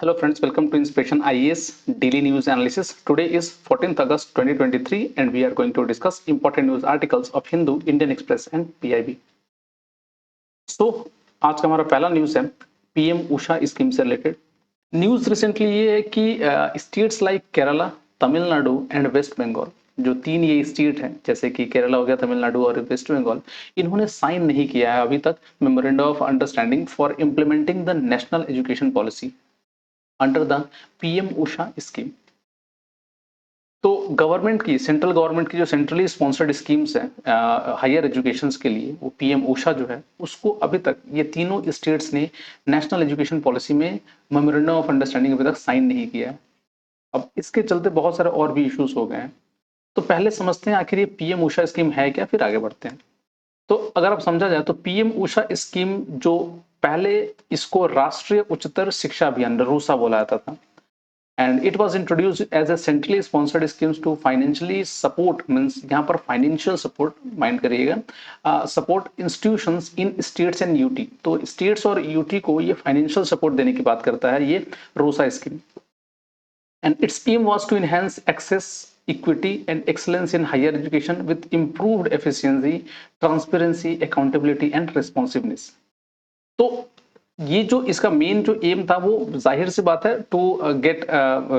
Hello friends, welcome to Inspiration IAS Daily News Analysis. Today is 14th August 2023 and we are going to discuss important news articles of Hindu, Indian Express and PIB. आज का हमारा पहला news है PM Usha scheme से related. News recently ये है कि states like Kerala, Tamil Nadu and West Bengal, जो तीन ये स्टेट हैं जैसे कि केरला हो गया, तमिलनाडु और वेस्ट बंगाल, इन्होंने साइन नहीं किया है अभी तक memorandum of understanding for implementing the national education policy under the PM Usha scheme. तो गवर्नमेंट की, सेंट्रल गवर्नमेंट की जो सेंट्रली स्पॉन्सर्ड स्कीम्स हैं हायर एजुकेशन के लिए, वो पीएम उषा जो है उसको अभी तक ये तीनों स्टेट्स ने नेशनल एजुकेशन पॉलिसी में मेमोरेंडम ऑफ अंडरस्टैंडिंग अभी तक साइन नहीं किया है। अब इसके चलते बहुत सारे और भी इश्यूज हो गए हैं। तो पहले समझते हैं आखिर ये पीएम उषा स्कीम है क्या, फिर आगे बढ़ते हैं। तो अगर आप समझा जाए तो पीएम उषा स्कीम जो पहले इसको राष्ट्रीय उच्चतर शिक्षा अभियान रूसा बोला जाता था, and it was introduced as a centrally sponsored schemes to financially support, means यहाँ पर financial support माइंड करिएगा, support institutions in states and UT। तो states और UT को ये financial support देने की बात करता है ये रोसा scheme. and its aim was to enhance access, equity and excellence in higher education with improved efficiency, transparency, accountability and responsiveness। तो ये जो इसका मेन जो एम था वो जाहिर सी बात है to get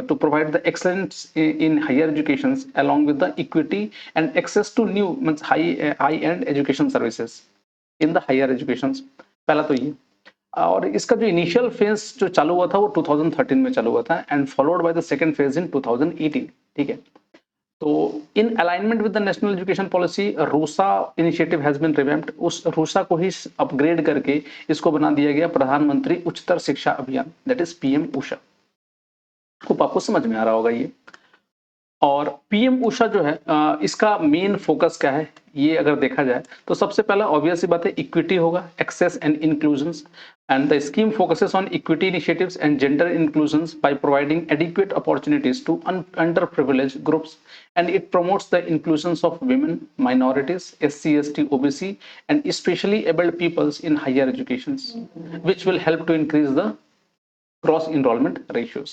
to provide the excellence in higher education along with the equity and access to new means high and education services in the higher education. पहला तो ये, और इसका जो इनिशियल फेज जो चालू हुआ था वो 2013 में चालू हुआ था and followed by the second phase in 2018। ठीक है, तो in alignment with the national education policy RUSA initiative has been revamped. उस रूसा को ही अपग्रेड करके इसको बना दिया गया प्रधानमंत्री उच्चतर शिक्षा अभियान, that is PM Usha. Hope आपको समझ में आ रहा होगा ये। और पीएम उषा जो है इसका मेन फोकस क्या है ये अगर देखा जाए तो सबसे पहला ऑब्वियस सी बात है इक्विटी होगा, access and inclusion. And the scheme focuses on equity initiatives and gender inclusion by providing adequate opportunities to underprivileged groups and it promotes the inclusion of women, minorities, SC, ST, OBC and especially abled peoples in higher education, which will help to increase the gross enrolment ratios.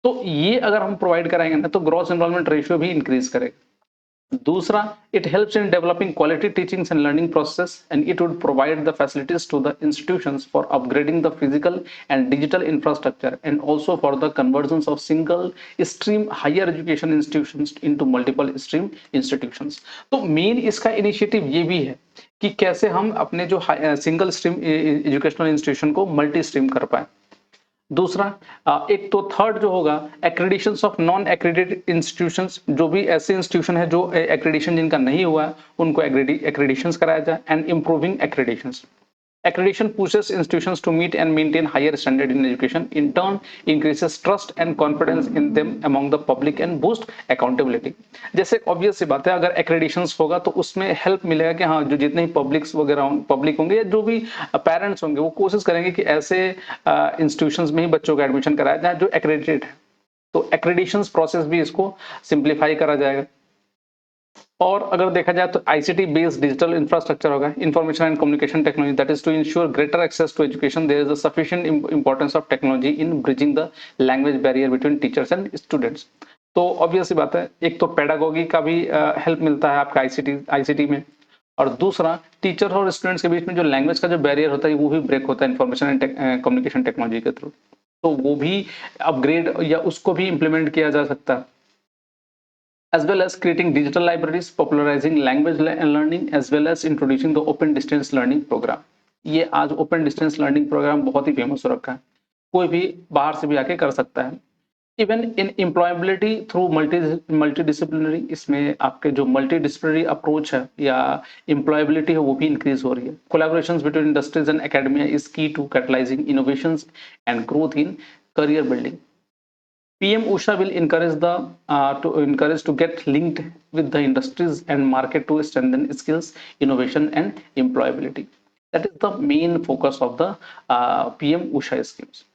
तो ये अगर हम provide कराएंगे ना तो gross enrolment ratio भी increase करेगा। दूसरा, it helps in developing quality teaching and learning process and it would provide the facilities to the institutions for upgrading the physical and digital infrastructure and also for the conversion of single stream higher education institutions into multiple stream institutions. तो main इसका initiative ये भी है कि कैसे हम अपने जो सिंगल स्ट्रीम एजुकेशनल इंस्टीट्यूशन को मल्टी स्ट्रीम कर पाए। दूसरा, एक तो थर्ड जो होगा accreditation of non accredited institutions, जो भी ऐसे इंस्टीट्यूशन है जो एक्रेडिशन जिनका नहीं हुआ है उनको एक्रेडिशन कराया जाए and improving accreditations. Accreditation pushes institutions to meet and maintain higher standard in education. In turn, increases trust and confidence in them among the public and boost accountability। जैसे ऑब्वियस सी बात है, अगर accreditations होगा तो उसमें हेल्प मिलेगा कि हाँ जो जितने पब्लिक्स वगैरह पब्लिक होंगे या जो भी पेरेंट्स होंगे वो कोशिश करेंगे कि ऐसे इंस्टीट्यूशंस में ही बच्चों का एडमिशन कराया जाए जो एक्रेडिटेड है। तो एक्रेडिशन प्रोसेस भी इसको सिंप्लीफाई करा जाएगा। और अगर देखा जाए तो आईसीटी बेस्ड डिजिटल इंफ्रास्ट्रक्चर होगा, information and communication technology, that is to ensure greater access to education. There is a sufficient importance of technology in bridging the language barrier between teachers and students. तो obvious सी बात है, एक तो pedagogy का भी help मिलता है आपका आईसीटी में, और दूसरा टीचर और स्टूडेंट्स के बीच में जो लैंग्वेज का जो बैरियर होता है वो भी ब्रेक होता है इंफॉर्मेशन एंड कम्युनिकेशन टेक्नोलॉजी के थ्रू। तो वो भी अपग्रेड या उसको भी इंप्लीमेंट किया जा सकता है, as well as creating digital libraries, popularizing language learning, as well as introducing the open distance learning program। ये आज ओपन डिस्टेंस लर्निंग प्रोग्राम बहुत ही फेमस हो रखा है, कोई भी बाहर से भी आके कर सकता है। Even in employability through multi disciplinary, इसमें आपके जो मल्टी डिसिप्लिनरी अप्रोच है या एम्प्लॉयबिलिटी है वो भी इंक्रीज हो रही है। Collaborations between industries and academia is key to catalysing innovations and growth in career building. PM Usha will encourage to get linked with the industries and market to strengthen skills, innovation and employability। That is the main focus of the PM Usha schemes।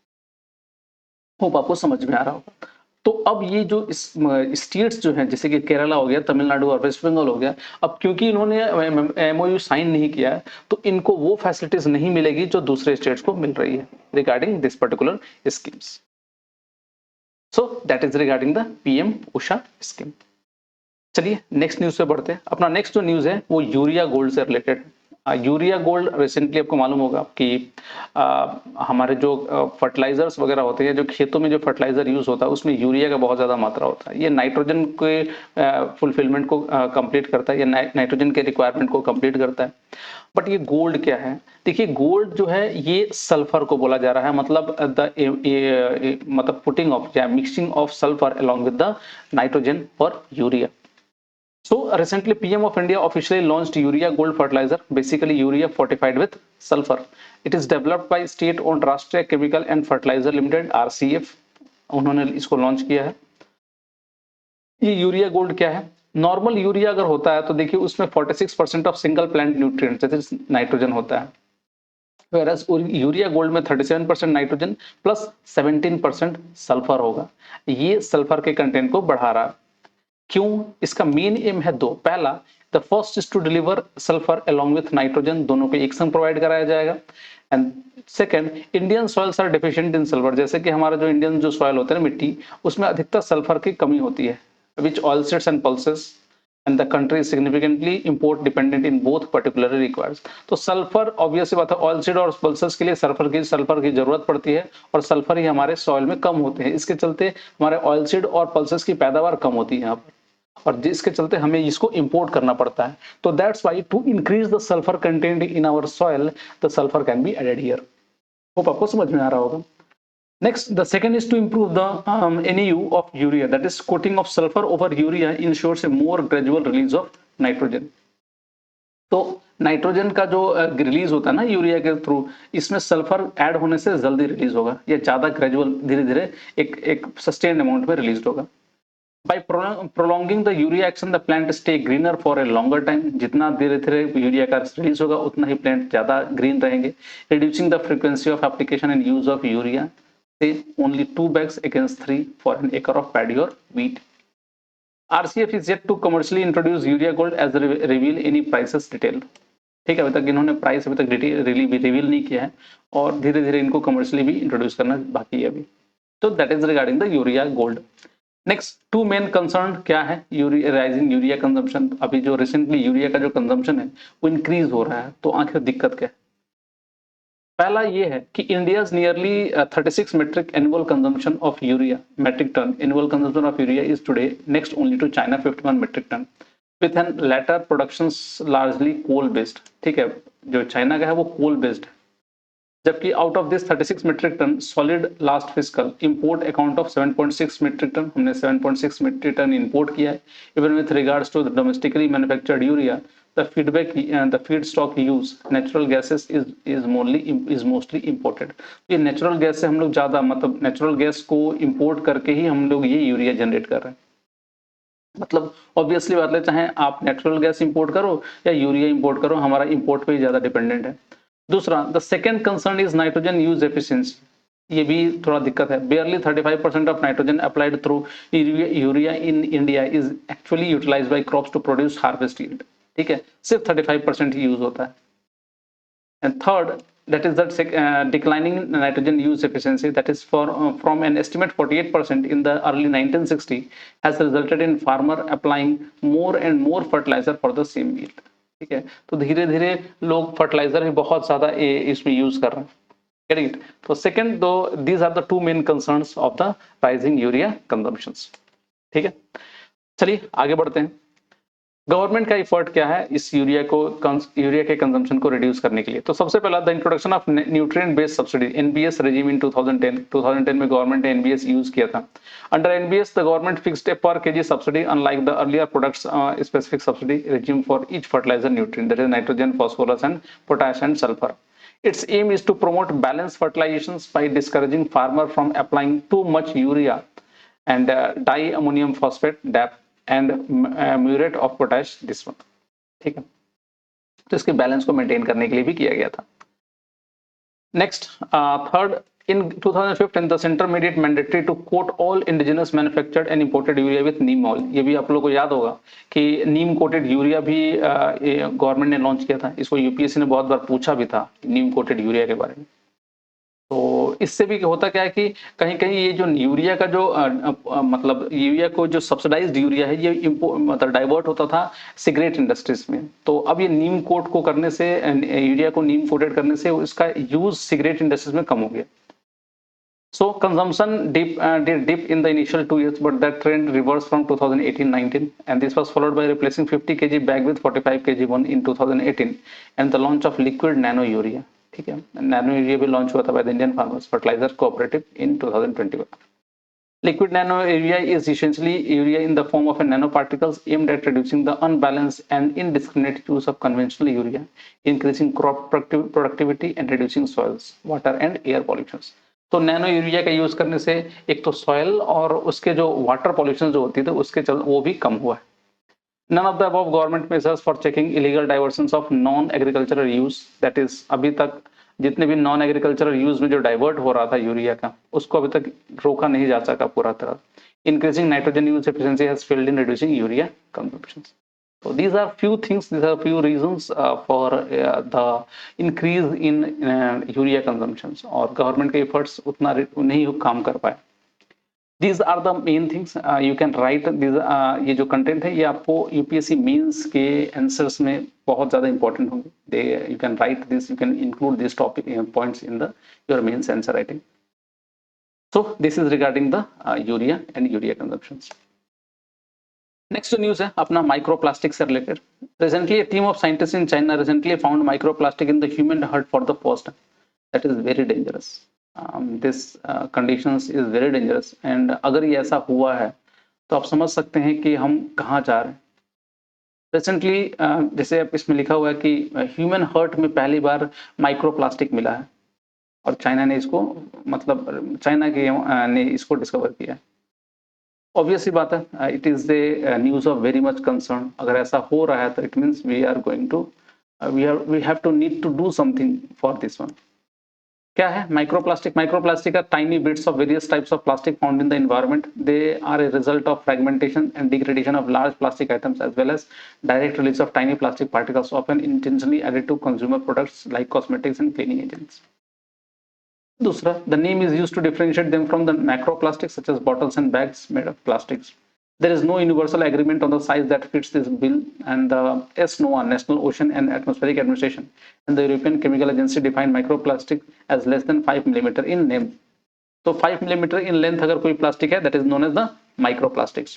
Hope आपको समझ में आ रहा होगा। तो अब ये जो स्टेट्स जो हैं जैसे कि केरला हो गया, तमिलनाडु और वेस्ट बंगाल हो गया, अब क्योंकि इन्होंने MOU साइन नहीं किया है तो इनको वो फैसिलिटीज नहीं मिलेगी जो दूसरे स्टेट्स को मिल रही है regarding this particular schemes. So that is regarding the PM Usha scheme. चलिए नेक्स्ट न्यूज पे बढ़ते हैं। अपना नेक्स्ट जो न्यूज है वो यूरिया गोल्ड से रिलेटेड। यूरिया गोल्ड रिसेंटली आपको मालूम होगा कि हमारे जो फर्टिलाइजर्स वगैरह होते हैं, जो खेतों में जो फर्टिलाइजर यूज होता है उसमें यूरिया का बहुत ज्यादा मात्रा होता है। ये नाइट्रोजन के फुलफिलमेंट को कंप्लीट करता है, या नाइट्रोजन के रिक्वायरमेंट को कंप्लीट करता है। बट ये गोल्ड क्या है? देखिए गोल्ड जो है ये सल्फर को बोला जा रहा है, मतलब मतलब पुटिंग ऑफ या mixing of sulphur along with the nitrogen और urea. So recently PM of India officially launched urea gold fertilizer, basically urea fortified with sulfur. It is developed by state owned Rashtriya Chemical and Fertilizer Limited RCF। उन्होंने इसको launch किया है। ये urea gold क्या है? Normal urea अगर होता है तो देखिए उसमें 46% ऑफ सिंगल प्लांट न्यूट्रिएंट जैसे नाइट्रोजन होता है, whereas यूरिया गोल्ड में 37% नाइट्रोजन प्लस 17% सल्फर होगा। ये सल्फर के कंटेंट को बढ़ा रहा है। क्यों? इसका मेन एम है दो। पहला, the first is to deliver sulphur along with nitrogen, दोनों को एक संग प्रोवाइड कराया जाएगा। And second, Indian soils are deficient in sulphur, जैसे कि हमारा जो इंडियन जो सॉइल होता है मिट्टी, उसमें अधिकतर सल्फर की कमी होती है, which oilseeds and pulses and the country is significantly import dependent in both particularly requires. तो सल्फर ऑब्वियसली बात है, ऑयलसीड और पल्सेस के लिए सल्फर की जरूरत पड़ती है, और सल्फर ही हमारे सॉइल में कम होते हैं। इसके चलते हमारे ऑयलसीड और पल्सेस की पैदावार कम होती है यहाँ पर, और जिसके चलते हमें इसको इंपोर्ट करना पड़ता है। तो that's why to increase the sulphur content in our soil the sulphur can be added here. Hope आपको समझ में आ रहा होगा। Next, the second is to improve the NAU of urea, that is coating of sulphur over urea ensures a more gradual release of nitrogen. तो nitrogen का जो release होता है ना यूरिया के थ्रू, इसमें सल्फर ऐड होने से जल्दी रिलीज होगा, या ज्यादा ग्रेजुअल धीरे धीरे एक सस्टेन्ड अमाउंट में रिलीज होगा। By prolonging the urea action, the plant stay greener for a longer time। जितना धीरे धीरे यूरिया का रिलीज होगा उतना ही प्लांट ज्यादा ग्रीन रहेंगे। Reducing the frequency of application and use of urea, say only 2 bags against 3 for an acre of paddy or wheat। RCF is yet to commercially introduce urea gold as reveal any prices detail। ठीक है, अभी तक इन्होंने price अभी तक reveal नहीं किया है, और धीरे धीरे इनको कमर्शियली भी इंट्रोड्यूस करना बाकी है अभी। तो that is regarding the urea gold. Next, two main concern क्या है? Rising urea consumption. अभी जो रिसेंटली यूरिया का जो कंजम्पशन है वो इंक्रीज हो रहा है, तो आखिर दिक्कत क्या है? पहला ये है कि India's nearly 36 metric annual consumption of urea metric ton annual consumption of urea is today next only to China 51 metric ton with an latter productions largely coal based। ठीक है, जो चाइना का है वो कोल बेस्ड है, जबकि out of this 36 metric ton solid last fiscal import account of 7.6 metric ton, हमने 7.6 metric ton import किया है। Even with regards to domestically manufactured urea, the feedstock use natural gases is mostly imported। ये natural gas से हम लोग ज्यादा, मतलब natural gas को इंपोर्ट करके ही हम लोग ये यूरिया जनरेट कर रहे हैं। मतलब ऑब्वियसली बात है, चाहे आप नेचुरल गैस इंपोर्ट करो या यूरिया इंपोर्ट करो, हमारा इंपोर्ट पे ही ज्यादा डिपेंडेंट है। दूसरा, the second concern is nitrogen use efficiency. ये भी थोड़ा दिक्कत है। Barely 35% of nitrogen applied through urea in India is actually utilised by crops to produce harvest yield. ठीक है, सिर्फ 35% ही यूज होता है। And third, that is that declining nitrogen use efficiency, that is from an estimate 48% in the early 1960 has resulted in farmer applying more and more fertilizer for the same yield। ठीक है, तो धीरे धीरे लोग fertiliser भी बहुत ज्यादा इसमें यूज कर रहे हैं। Getting it? तो सेकंड, दो these are the two main concerns of the rising urea consumptions. ठीक है, चलिए आगे बढ़ते हैं। गवर्नमेंट का एफर्ट क्या है इस यूरिया के कंजम्पशन को रिड्यूस करने के लिए? तो सबसे पहला, the introduction of nutrient based subsidy NBS regime in 2010 में गवर्नमेंट ने NBS यूज किया था। Under NBS the government fixed a per KG subsidy unlike the earlier products specific subsidy regime for each fertiliser nutrient, that is nitrogen, phosphorus and potash and sulphur. Its aim is to promote balanced fertilizations by discouraging farmer from applying too much urea and diammonium phosphate DAP and muriate of potash this one. ठीक है, तो इसके balance को maintain करने के लिए भी किया गया था। Next, third, in 2015 the centre made it mandatory to coat all indigenous manufactured and imported urea with neem oil. ये भी आप लोगों को याद होगा कि नीम कोटेड यूरिया भी गवर्नमेंट ने लॉन्च किया था। इसको UPSC ने बहुत बार पूछा भी था, नीम कोटेड यूरिया के बारे में। तो इससे भी होता क्या है कि कहीं-कहीं ये जो यूरिया का जो मतलब यूरिया को जो सब्सिडाइज्ड यूरिया है ये मतलब डाइवर्ट होता था सिगरेट इंडस्ट्रीज में। तो अब ये नीम कोट को करने से यूरिया को नीम कोटेड करने से इसका यूज़ सिगरेट इंडस्ट्रीज में कम हो गया। So consumption did dip in the initial 2 years, but that trend reversed from 2018-19, and this was followed by replacing 50 kg bag with 45 kg one in 2018, and the launch of liquid nano urea. ठीक है, nano urea भी launch हुआ था by the Indian farmers fertiliser cooperative in 2021. Liquid nano urea is essentially urea in the form of a nanoparticles aimed at reducing the unbalanced and indiscriminate use of conventional urea, increasing crop productivity and reducing soils, water and air pollutions. तो nano urea का use करने से एक तो soil और उसके जो water pollution जो होती थी उसके चल वो भी कम हुआ है. None of the above government measures for checking illegal diversions of non-agricultural use, that is अभी तक जितने भी नॉन एग्रीकल्चरल यूज में जो डाइवर्ट हो रहा था यूरिया का उसको अभी तक रोका नहीं जा सका पूरा तरह. Increasing nitrogen use efficiency has failed in reducing urea consumption. So these are few things, these are few reasons for the increase in urea consumption और गवर्नमेंट के एफर्ट्स उतना नहीं काम कर पाए. These are the main things you can write these ये जो content है ये आपको यूपीएससी मेंस के आंसर्स में बहुत ज्यादा इंपॉर्टेंट होंगे. They you can write this, you can include this topic points in the your mains answer writing. So this is regarding the urea and urea consumptions. Next जो news है अपना microplastic से related. Recently team of scientist in China recently found microplastic in the human heart for the first time. That is very dangerous. This conditions is very dangerous and अगर ये ऐसा हुआ है तो आप समझ सकते हैं कि हम कहाँ जा रहे हैं. रिसेंटली जैसे अब इसमें लिखा हुआ है कि ह्यूमन हार्ट में पहली बार माइक्रोप्लास्टिक मिला है और चाइना ने इसको मतलब चाइना के ने इसको डिस्कवर किया है. ऑब्वियस सी बात है, it is the news of very much concern. अगर ऐसा हो रहा है तो it means we are going to we have to need to do something for this one. क्या है microplastic? Microplastic are tiny bits of various types of plastic found in the environment. They are a result of fragmentation and degradation of large plastic items as well as direct release of tiny plastic particles often intentionally added to consumer products like cosmetics and cleaning agents. दूसरा, the name is used to differentiate them from the macroplastics such as bottles and bags made of plastics. There is no universal agreement on the size that fits this bill, and the SNOAA, National Ocean and Atmospheric Administration, and the European Chemical Agency define microplastic as less than 5 millimeter in length. So 5 millimeter in length अगर कोई plastic है, that is known as the microplastics.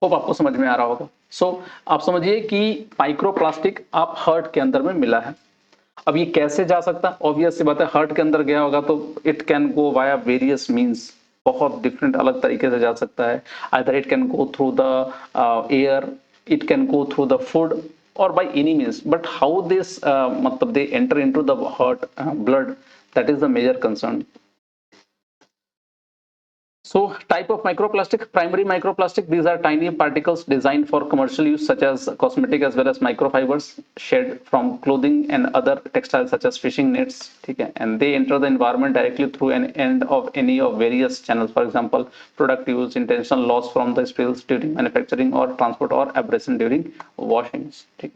Hope आपको समझ में आ रहा होगा. So आप समझिए कि माइक्रोप्लास्टिक आप हार्ट के अंदर में मिला है. अब ये कैसे जा सकता है? ऑब्वियस सी बात है, हार्ट के अंदर गया होगा तो it can go via various means. बहुत डिफरेंट अलग तरीके से जा सकता है. Either it can go through the air, it can go through the food और by any means. But how this मतलब they enter into the heart blood, that is the major concern. So type of microplastic, primary microplastic, these are tiny particles designed for commercial use such as cosmetic as well as microfibers shed from clothing and other textiles such as fishing nets. Okay? And they enter the environment directly through an end of any of various channels. For example, product use, intentional loss from the spills during manufacturing or transport or abrasion during washings. Okay?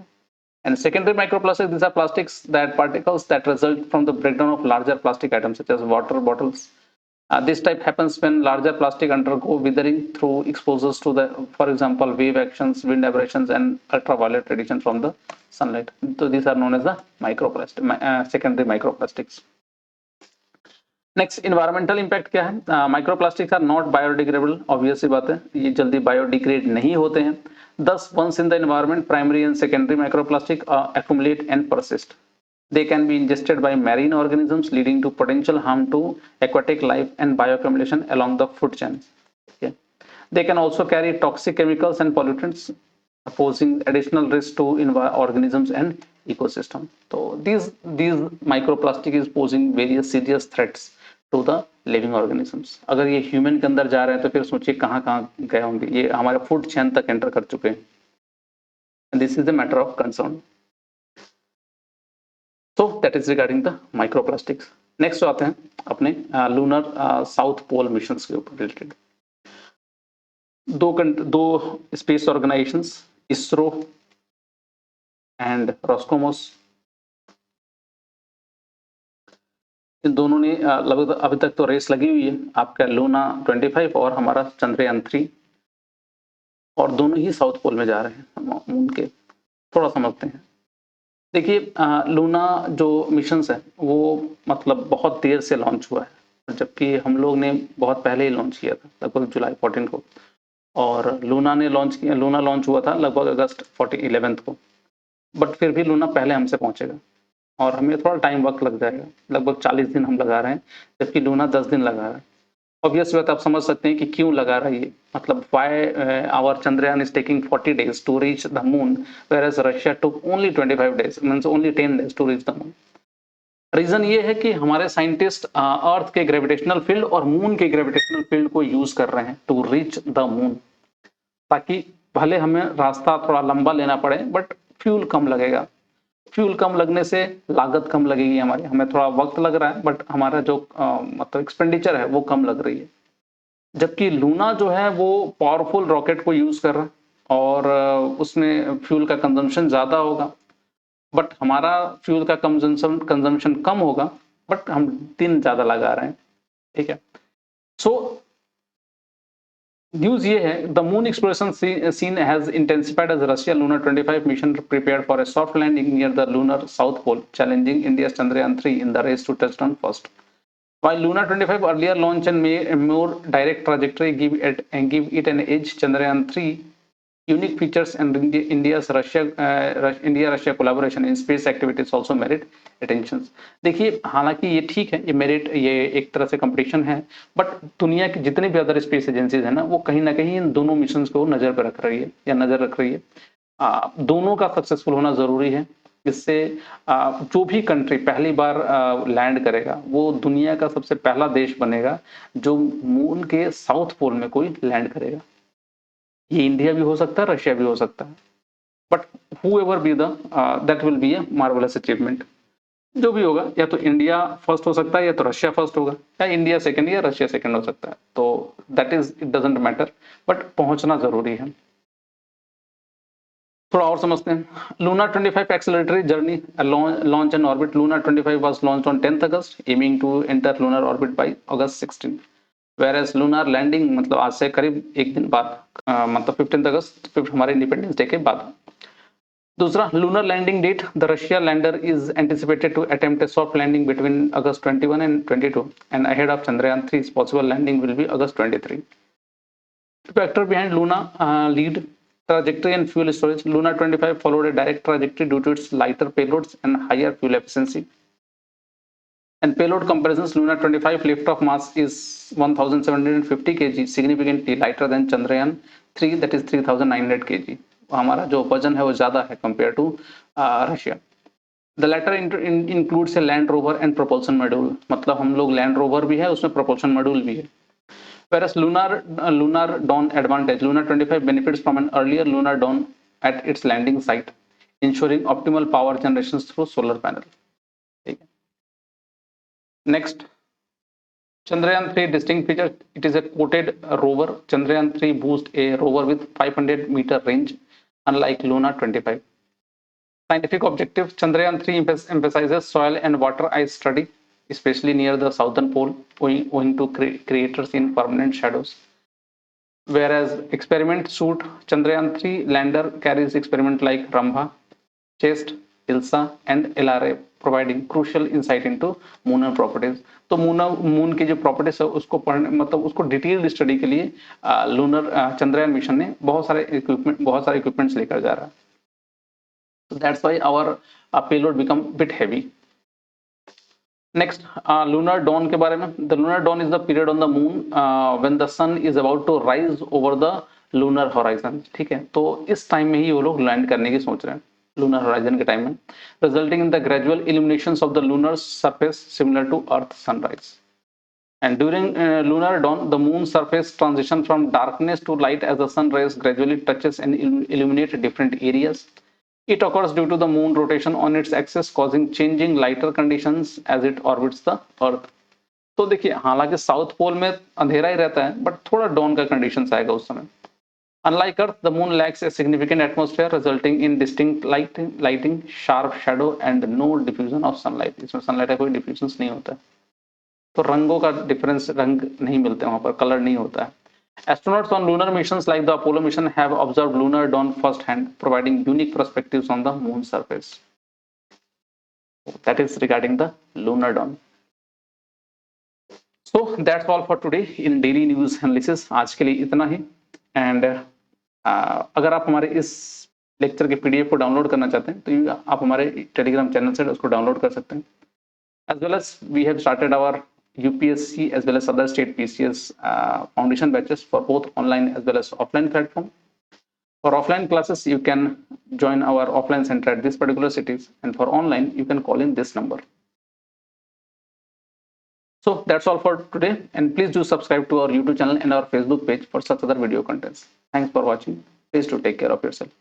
And secondary microplastics, these are plastics that particles that result from the breakdown of larger plastic items such as water bottles. This type happens when larger plastic undergo withering through exposures to the, for example, wave actions, wind aberrations, and ultraviolet radiation from the sunlight. So these are known as the secondary microplastics. Next, environmental impact क्या है? Microplastics are not biodegradable. Obvious सी बात है, ये जल्दी biodegrade नहीं होते हैं. Thus, once in the environment, primary and secondary microplastic accumulate and persist. They can be ingested by marine organisms, leading to potential harm to aquatic life and bioaccumulation along the food chain. Okay. They can also carry toxic chemicals and pollutants, posing additional risk to organisms and ecosystem. So these microplastic is posing various serious threats to the living organisms. अगर ये human के अंदर जा रहे हैं तो फिर सोचिए कहाँ कहाँ गए होंगे. ये हमारे फूड चेन तक एंटर कर चुके हैं. This is the matter of concern. So that is regarding the microplastics. Next आते हैं अपने लूनर साउथ पोल मिशन के ऊपर रिलेटेड. दो स्पेस ऑर्गेनाइजेशंस, इसरो एंड रोस्कोमोस, इन दोनों ने लगभग अभी तक तो रेस लगी हुई है, आपका लूना 25 और हमारा चंद्रयान 3, और दोनों ही साउथ पोल में जा रहे हैं मून के। थोड़ा समझते हैं। देखिए लूना जो मिशंस है वो मतलब बहुत देर से लॉन्च हुआ है, जबकि हम लोग ने बहुत पहले ही लॉन्च किया था, लगभग जुलाई 14 को, और लूना लॉन्च हुआ था लगभग अगस्त 11 को। बट फिर भी लूना पहले हमसे पहुंचेगा और हमें थोड़ा टाइम वक्त लग जाएगा, लगभग 40 दिन हम लगा रहे हैं, जबकि लूना 10 दिन लगा रहा है। ऑब्वियस बात, आप समझ सकते हैं कि क्यों लगा रहा है ये, मतलब why our Chandrayaan is taking 40 days to reach the moon, whereas Russia took only 25 days, means only 10 days to reach the moon. Reason ये है कि हमारे साइंटिस्ट अर्थ के ग्रेविटेशनल फील्ड और मून के ग्रेविटेशनल फील्ड को यूज कर रहे हैं टू रीच द मून, ताकि भले हमें रास्ता थोड़ा लंबा लेना पड़े बट फ्यूल कम लगेगा। फ्यूल कम लगने से लागत कम लगेगी हमारी, हमें थोड़ा वक्त लग रहा है बट हमारा जो मतलब एक्सपेंडिचर है वो कम लग रही है। जबकि लूना जो है वो पावरफुल रॉकेट को यूज कर रहा है और उसमें फ्यूल का कंजम्पशन ज्यादा होगा, बट हमारा फ्यूल का कंजम्पशन कम होगा, बट हम दिन ज्यादा लगा रहे हैं। ठीक है। सो न्यूज ये है, the moon exploration scene has intensified as Russia Luna 25 mission prepared for a soft landing near the lunar south pole, challenging India's Chandrayaan 3 in the race to touchdown first. While Luna 25 earlier launch and a more direct trajectory give it an edge, Chandrayaan 3 unique features and India Russia collaboration in space activities also merit attention. देखिए हालांकि ये ठीक है, ये merit, ये एक तरह से कंपटीशन है, बट दुनिया की जितनी भी अदर स्पेस एजेंसीज है ना कहीं इन दोनों मिशन को नजर पर रख रही है या नजर रख रही है। दोनों का सक्सेसफुल होना जरूरी है। इससे जो भी कंट्री पहली बार लैंड करेगा वो दुनिया का सबसे पहला देश बनेगा जो मून के साउथ पोल में कोई लैंड करेगा। ये इंडिया भी हो सकता है, रशिया भी हो सकता है, but whoever be the that will be a marvelous achievement। जो भी होगा, या तो इंडिया फर्स्ट हो सकता है या तो रशिया फर्स्ट होगा, या इंडिया सेकंड या रशिया सेकंड हो सकता है, तो that is it doesn't matter, but पहुंचना जरूरी है। थोड़ा और समझते हैं। Luna 25 acceleratory journey launch and orbit. Luna 25 was launched on 10th August, aiming to enter lunar orbit by August 16। Whereas lunar landing मतलब आज से करीब एक दिन बाद, मतलब 15 अगस्त हमारे इंडिपेंडेंस डे के बाद। दूसरा, lunar landing date, the Russia lander is anticipated to attempt a soft landing between August 21 and 22 and ahead of Chandrayaan 3 possible landing will be August 23। Factor behind Luna lead trajectory and fuel storage. Luna 25 followed a direct trajectory due to its lighter payloads and higher fuel efficiency. And payload comparisons, Luna 25 liftoff mass is 1750 kg, significantly lighter than Chandrayaan 3 that is 3900 kg. हमारा जो वजन है वो ज्यादा है compare to Russia. The latter includes a land rover and propulsion module, मतलब हम लोग लैंड रोवर भी है, उसमें प्रोपल्सन मॉड्यूल भी है। Whereas lunar dawn advantage, Luna 25 benefits from an earlier lunar dawn at its landing site, ensuring optimal power generations through solar panel. ठीक है। Next, Chandrayaan 3 distinct feature. It is a coated rover. Chandrayaan 3 boosts a rover with 500-meter range, unlike Luna 25. Scientific objective, Chandrayaan 3 emphasizes soil and water ice study, especially near the southern pole, owing to craters in permanent shadows. Whereas experiment suit, Chandrayaan 3 lander carries experiment like Rambha, CHEST, ILSA and LRA, providing crucial insight into lunar properties. तो moon की जो properties है उसको पढ़ने, मतलब उसको detailed study के लिए लूनर चंद्रयान मिशन ने बहुत सारे इक्विपमेंट्स लेकर जा रहा है। So that's why our payload become bit heavy. Next, lunar dawn के बारे में। The lunar dawn is the period on the moon when the sun is about to rise over the lunar horizon। ठीक है, तो इस time में ही वो लोग लैंड करने की सोच रहे हैं, lunar horizon के टाइम में, resulting in the gradual illuminations of the lunar surface similar to Earth sunrise. And during lunar dawn, the moon surface transition from darkness to light as the sun rays gradually touches and illuminate different areas. It occurs due to the moon rotation on its axis, causing changing lighter conditions as it orbits the earth. तो देखिए, हालांकि south pole में अंधेरा ही रहता है, but थोड़ा don का conditions आएगा उस समय। Unlike Earth, the moon lacks a significant atmosphere, resulting in distinct lighting, sharp shadow, and no diffusion of sunlight. इसमें सनलाइट का कोई डिफ्यूजन नहीं होता है। तो रंगों का डिफरेंस, रंग नहीं मिलते वहां पर, कलर नहीं होता है. Astronauts on lunar missions like the Apollo mission have observed lunar dawn firsthand, providing unique perspectives on the moon surface. That is regarding the lunar dawn. So that's all for today in daily news analysis. आज के लिए इतना ही. And अगर आप हमारे इस lecture के PDF को डाउनलोड करना चाहते हैं तो आप हमारे टेलीग्राम चैनल से उसको डाउनलोड कर सकते हैं. As well as we have started our UPSC as well as other state PCS foundation batches for both online as well as offline platform. For offline classes, you can join our offline center at this particular cities, and for online, you can call in this number. So that's all for today, and please do subscribe to our YouTube channel and our Facebook page for such other video contents. Thanks for watching. Please do take care of yourself.